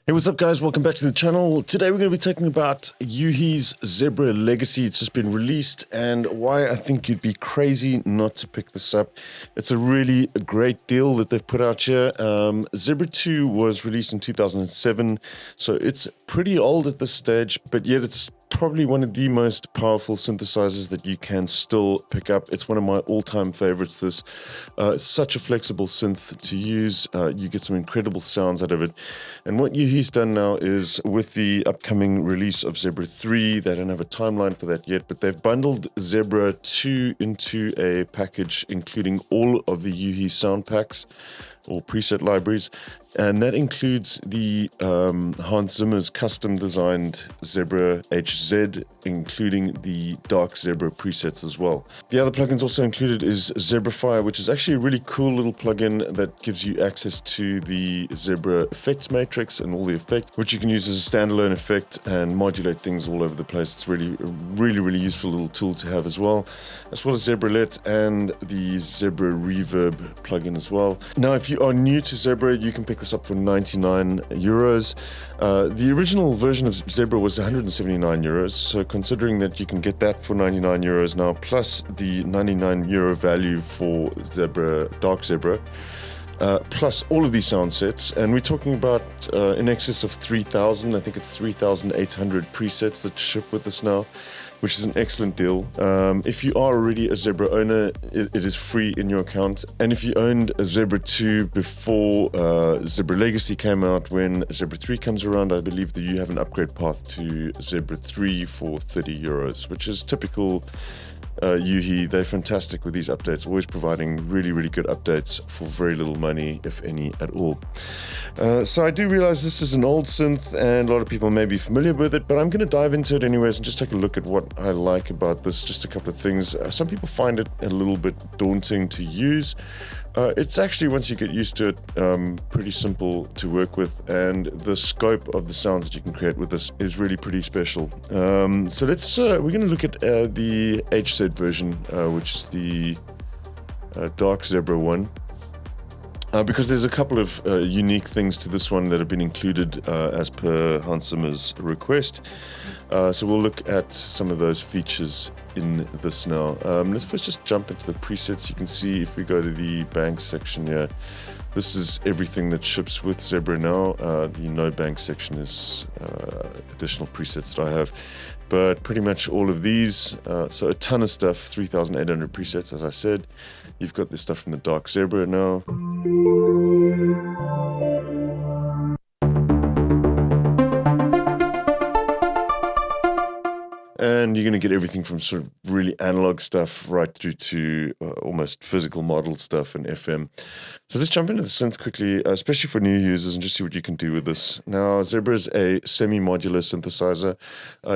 Hey, what's up, guys? Welcome back to the channel. Today we're going to be talking about Yuhi's Zebra Legacy. It's just been released and why I think you'd be crazy not to pick this up. It's a really great deal that they've put out here. Zebra 2 was released in 2007, so it's pretty old at this stage, but yet it's probably one of the most powerful synthesizers that you can still pick up. It's one of my all-time favorites. This it's such a flexible synth to use. You get some incredible sounds out of it. And what Yuhi's done now is, with the upcoming release of Zebra 3, they don't have a timeline for that yet, but they've bundled Zebra 2 into a package including all of the Yuhi sound packs or preset libraries, and that includes the Hans Zimmer's custom designed Zebra HZ, including the Dark Zebra presets as well. The other plugins also included is Zebrafire, which is actually a really cool little plugin that gives you access to the Zebra effects matrix and all the effects, which you can use as a standalone effect and modulate things all over the place. It's really useful little tool to have as well as ZebraLet and the Zebra Reverb plugin as well. Now, if you are new to Zebra, you can pick this up for 99 euros. The original version of Zebra was 179 euros, so considering that you can get that for 99 euros now, plus the 99 euro value for Zebra, Dark Zebra, plus all of these sound sets, and we're talking about in excess of 3,000, I think it's 3,800 presets that ship with us now, which is an excellent deal. If you are already a Zebra owner, it is free in your account. And if you owned a Zebra 2 before Zebra Legacy came out, when Zebra 3 comes around, I believe that you have an upgrade path to Zebra 3 for 30 euros, which is typical Yuhi. They're fantastic with these updates, always providing really good updates for very little money, if any at all. So I do realize this is an old synth and a lot of people may be familiar with it, but I'm going to dive into it anyways and just take a look at what I like about this. Just a couple of things. Some people find it a little bit daunting to use. It's actually, once you get used to it, pretty simple to work with, and the scope of the sounds that you can create with this is really pretty special. So we're going to look at the HZ version, which is the Dark Zebra one. Because there's a couple of unique things to this one that have been included as per Hans Zimmer's request. So we'll look at some of those features in this now. Let's first just jump into the presets. You can see if we go to the bank section here, this is everything that ships with Zebra now. The no bank section is additional presets that I have. But pretty much all of these, so a ton of stuff, 3,800 presets, as I said. You've got this stuff from the Dark Zebra now. And you're going to get everything from sort of really analog stuff right through to almost physical modeled stuff and FM. So let's jump into the synth quickly, especially for new users, and just see what you can do with this. Now, Zebra is a semi-modular synthesizer.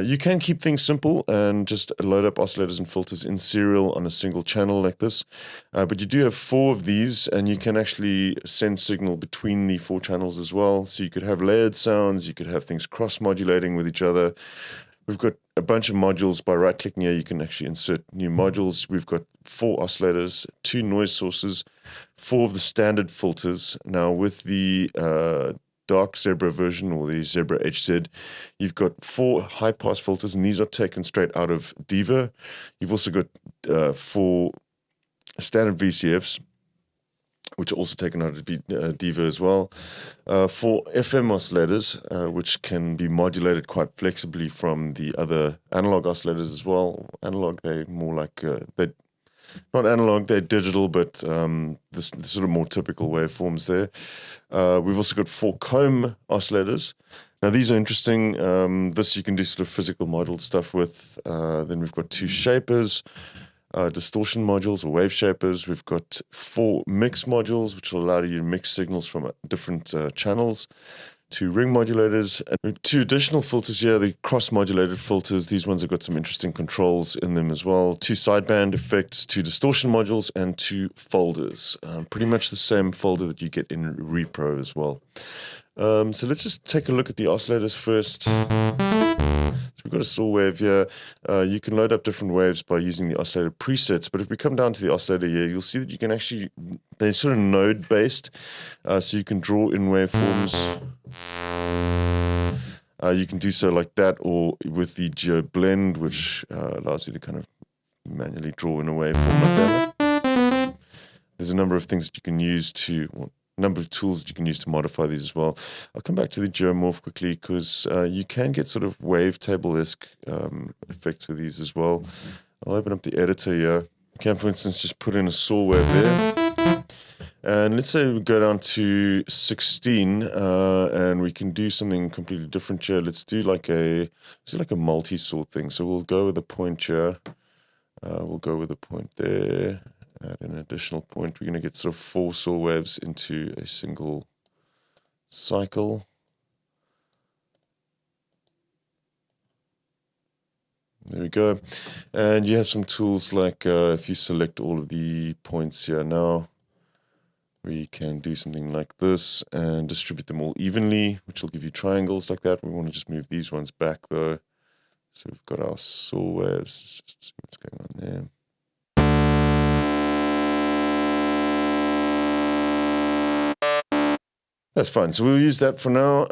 You can keep things simple and just load up oscillators and filters in serial on a single channel like this. But you do have 4 of these, and you can actually send signal between the 4 channels as well. So you could have layered sounds, you could have things cross-modulating with each other. We've got a bunch of modules. By right-clicking here, you can actually insert new modules. We've got 4 oscillators, 2 noise sources, 4 of the standard filters. Now, with the Dark Zebra version, or the Zebra HZ, you've got 4 high-pass filters, and these are taken straight out of Diva. You've also got 4 standard VCFs, which are also taken out of Diva as well. 4 FM oscillators, which can be modulated quite flexibly from the other analog oscillators as well. Analog, they're more like, they're not analog, they're digital, but the sort of more typical waveforms there. We've also got 4 comb oscillators. Now, these are interesting. This you can do sort of physical modeled stuff with. Then we've got 2 shapers. Distortion modules or wave shapers. We've got 4 mix modules, which will allow you to mix signals from different channels. 2 ring modulators, and 2 additional filters here, the cross-modulated filters. These ones have got some interesting controls in them as well. 2 sideband effects, 2 distortion modules, and 2 folders. Pretty much the same folder that you get in Repro as well. So let's just take a look at the oscillators first. So we've got a saw wave here. You can load up different waves by using the oscillator presets, but if we come down to the oscillator here, you'll see that you can actually, they're sort of node based, so you can draw in waveforms You can do so like that, or with the Geo Blend, which allows you to kind of manually draw in a waveform like that. There's a number of things that you can use to, well, number of tools that you can use to modify these as well. I'll come back to the geomorph quickly because you can get sort of wavetable-esque effects with these as well. I'll open up the editor here. You can, for instance, just put in a saw wave there. And let's say we go down to 16 and we can do something completely different here. Let's do like a multi-saw thing. So we'll go with a point here. We'll go with a point there. Add an additional point. We're going to get sort of 4 saw waves into a single cycle. There we go. And you have some tools like if you select all of the points here now, we can do something like this and distribute them all evenly, which will give you triangles like that. We want to just move these ones back though. So we've got our saw waves. Let's just see what's going on there. That's fine. So we'll use that for now.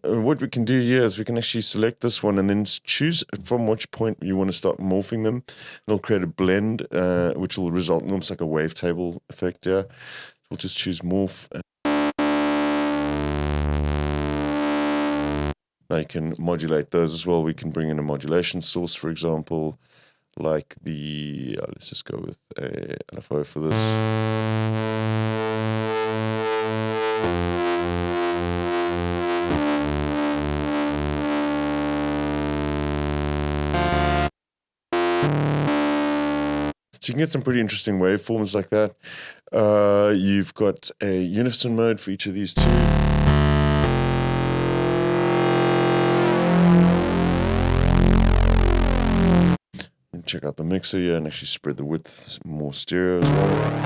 What we can do here is we can actually select this one and then choose from which point you want to start morphing them. It'll create a blend, which will result in almost like a wavetable effect here. We'll just choose morph. Now you can modulate those as well. We can bring in a modulation source, for example, like the, let's just go with a LFO for this. So you can get some pretty interesting waveforms like that. You've got a unison mode for each of these two. And check out the mixer here and actually spread the width more stereo as well.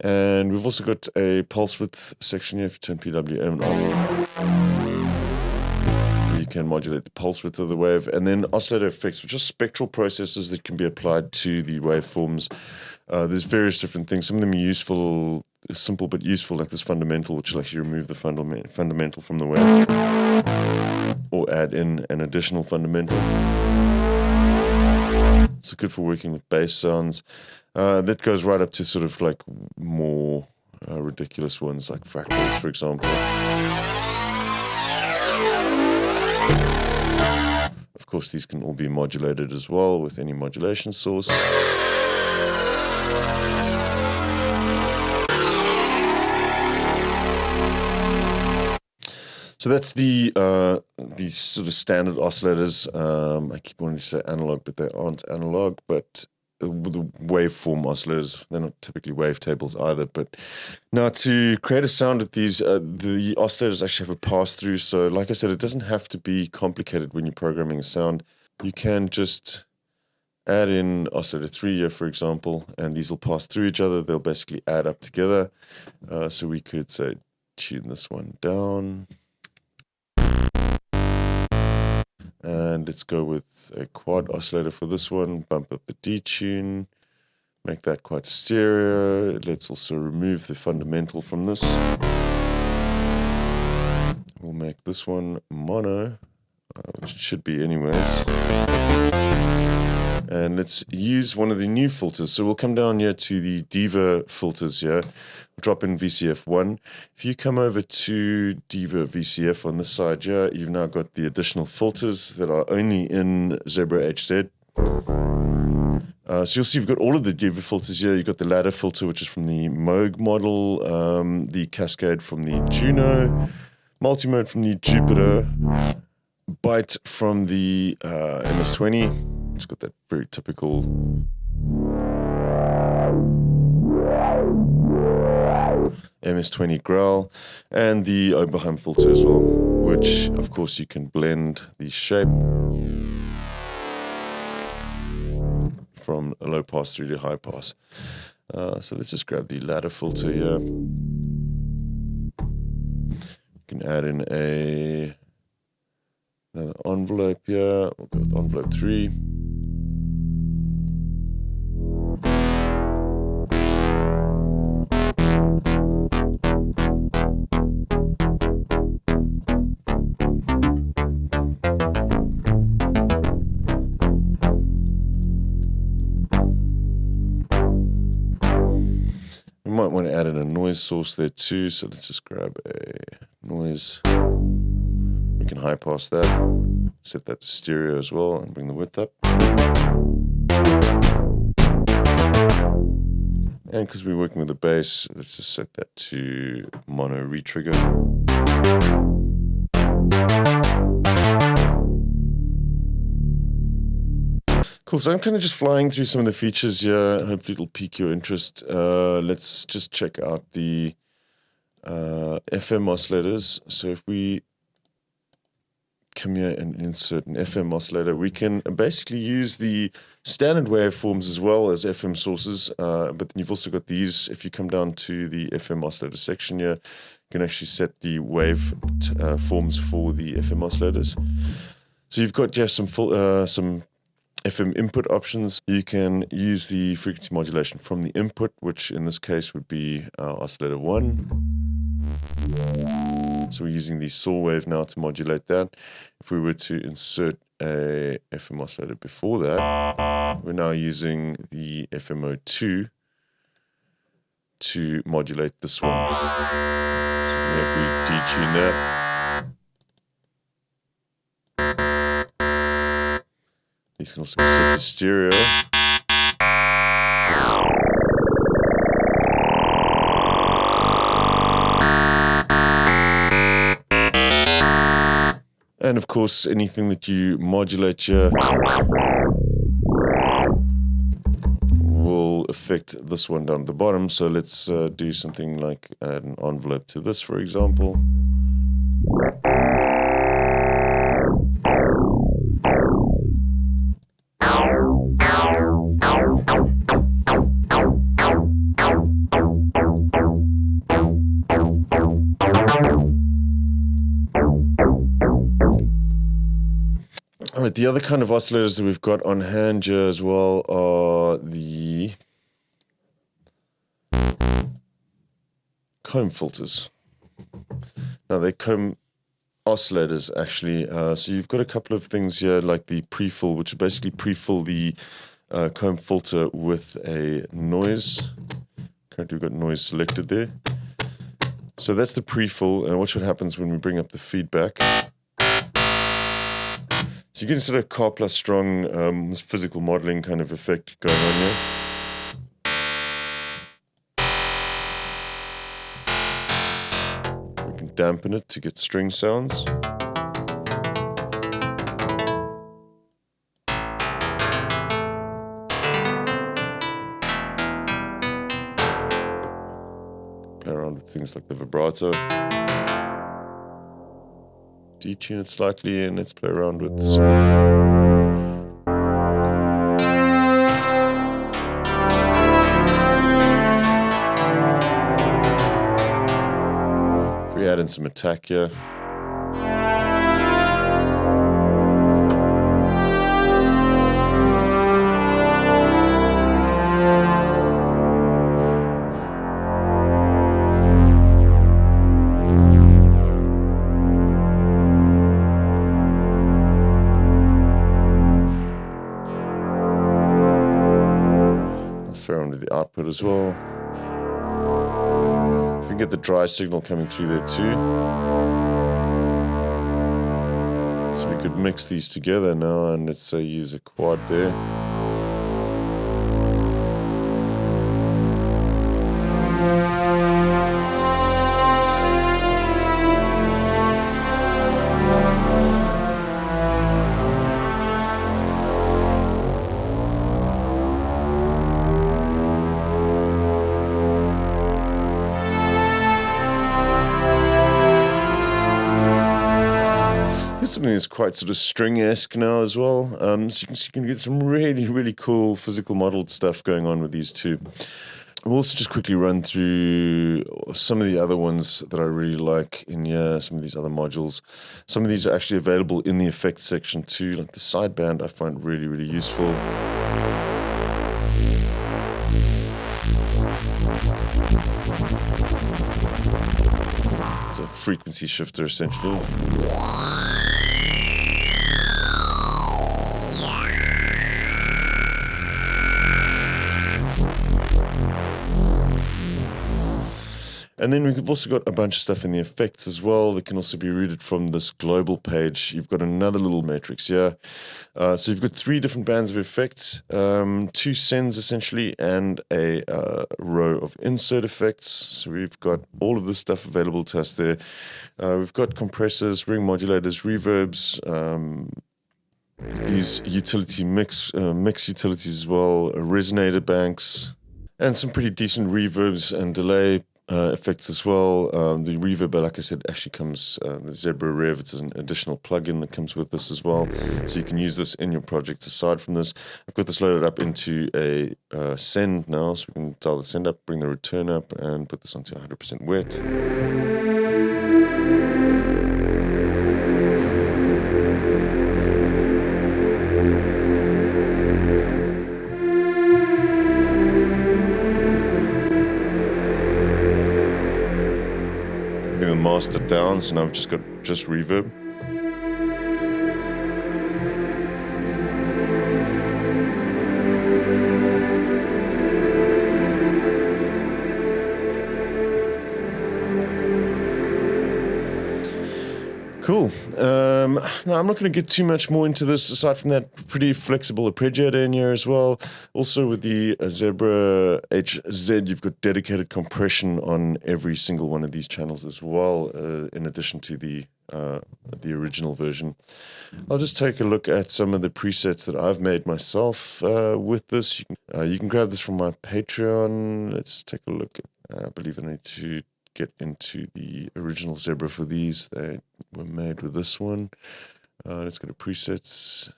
And we've also got a pulse width section here if you turn PWM on. You can modulate the pulse width of the wave. And then oscillator effects, which are spectral processes that can be applied to the waveforms. There's various different things. Some of them are useful, simple but useful, like this fundamental, which will actually remove the fundamental from the wave. Or add in an additional fundamental. So good for working with bass sounds. That goes right up to sort of like more ridiculous ones like fractals, for example. Of course, these can all be modulated as well with any modulation source. So that's the these sort of standard oscillators. I keep wanting to say analog, but they aren't analog. But the waveform oscillators, they're not typically wavetables either. But now to create a sound with these, the oscillators actually have a pass-through. So like I said, it doesn't have to be complicated when you're programming a sound. You can just add in oscillator 3 here, for example, and these will pass through each other. They'll basically add up together. So we could say tune this one down. And let's go with a quad oscillator for this one, bump up the detune, make that quite stereo. Let's also remove the fundamental from this. We'll make this one mono, which it should be anyways. And let's use one of the new filters. So we'll come down here to the Diva filters here, drop in VCF1. If you come over to Diva VCF on this side here, you've now got the additional filters that are only in Zebra HZ. So you'll see you've got all of the Diva filters here. You've got the ladder filter, which is from the Moog model, the Cascade from the Juno, multi-mode from the Jupiter, Byte from the MS-20. It's got that very typical MS-20 growl, and the Oberheim filter as well, which of course you can blend the shape from a low pass through to high pass. So let's just grab the ladder filter here. You can add in another envelope here. We'll go with envelope 3. added a noise source there too, so let's just grab a noise. We can high pass that, set that to stereo as well, and bring the width up. And because we're working with the bass, let's just set that to mono retrigger. Cool, so I'm kind of just flying through some of the features here. Hopefully it'll pique your interest. Let's just check out the FM oscillators. So if we come here and insert an FM oscillator, we can basically use the standard waveforms as well as FM sources, but then you've also got these. If you come down to the FM oscillator section here, you can actually set the wave forms for the FM oscillators. So you've got just some FM input options. You can use the frequency modulation from the input, which in this case would be oscillator 1. So we're using the saw wave now to modulate that. If we were to insert a FM oscillator before that, we're now using the FMO2 to modulate this one. So if we detune that, these can also be set to stereo. And of course, anything that you modulate here will affect this one down at the bottom. So let's do something like add an envelope to this, for example. All right, the other kind of oscillators that we've got on hand here as well are the comb filters. Now, they're comb oscillators, actually. So you've got a couple of things here, like the pre-fill, which basically pre-fill the comb filter with a noise. Currently, we've got noise selected there. So that's the pre-fill, and watch what happens when we bring up the feedback. So you're getting sort of car plus strong physical modeling kind of effect going on here. We can dampen it to get string sounds. Play around with things like the vibrato. Detune it slightly, and let's play around with this. If we add in some attack here. Around with the output as well. You can get the dry signal coming through there too. So we could mix these together now, and let's say use a quad there. Something that's quite sort of string-esque now as well. So you can get some really, really cool physical modeled stuff going on with these two. We'll also just quickly run through some of the other ones that I really like in here, some of these other modules. Some of these are actually available in the effects section too, like the sideband I find really, really useful. It's a frequency shifter essentially. And then we've also got a bunch of stuff in the effects as well that can also be routed from this global page. You've got another little matrix here. So you've got 3 different bands of effects, 2 sends essentially, and a row of insert effects. So we've got all of this stuff available to us there. We've got compressors, ring modulators, reverbs, these utility mix utilities as well, resonator banks, and some pretty decent reverbs and delay effects as well. The reverb, like I said, actually comes, the Zebra Rev, it's an additional plugin that comes with this as well. So you can use this in your project aside from this. I've got this loaded up into a send now, so we can dial the send up, bring the return up, and put this onto 100% wet. Mastered down, so now I've just got reverb. Cool. Now I'm not going to get too much more into this aside from that pretty flexible arpeggiator in here as well. Also with the Zebra HZ, you've got dedicated compression on every single one of these channels as well, in addition to the original version. I'll just take a look at some of the presets that I've made myself with this. You can grab this from my Patreon. Let's take a look at, I believe I need to get into the original Zebra for these. They were made with this one. Let's go to presets,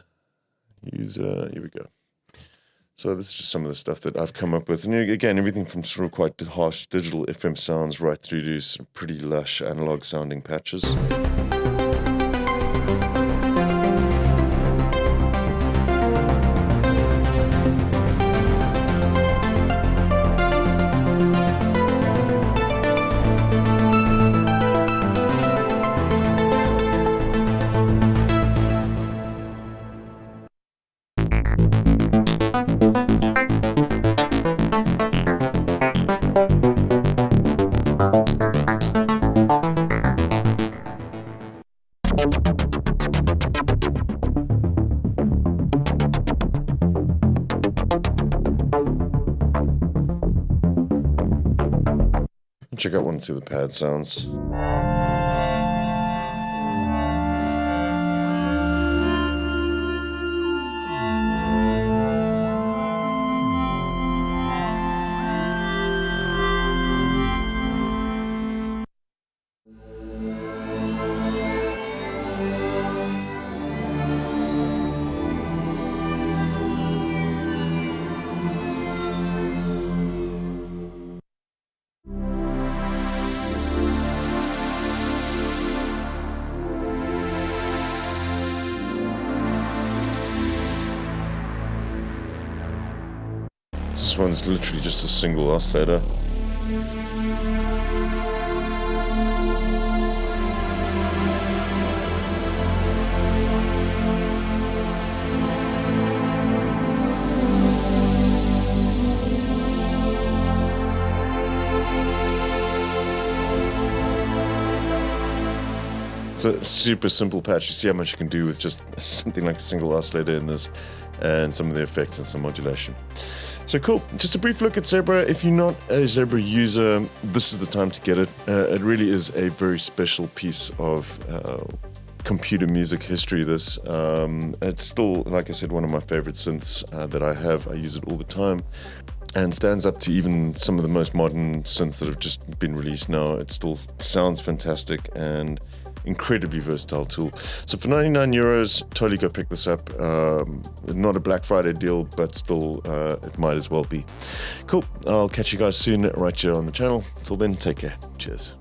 user, here we go. So this is just some of the stuff that I've come up with. And again, everything from sort of quite harsh digital FM sounds right through to some pretty lush analog sounding patches. Check out one or two of the pad sounds. This one's literally just a single oscillator. It's a super simple patch. You see how much you can do with just something like a single oscillator in this, and some of the effects and some modulation. So cool. Just a brief look at Zebra. If you're not a Zebra user, this is the time to get it. It really is a very special piece of computer music history, this. It's still, like I said, one of my favorite synths that I have. I use it all the time, and stands up to even some of the most modern synths that have just been released now. It still sounds fantastic and incredibly versatile tool. So for €99, totally go pick this up. Not a Black Friday deal, but still it might as well be. Cool. I'll catch you guys soon right here on the channel. Till then, take care. Cheers.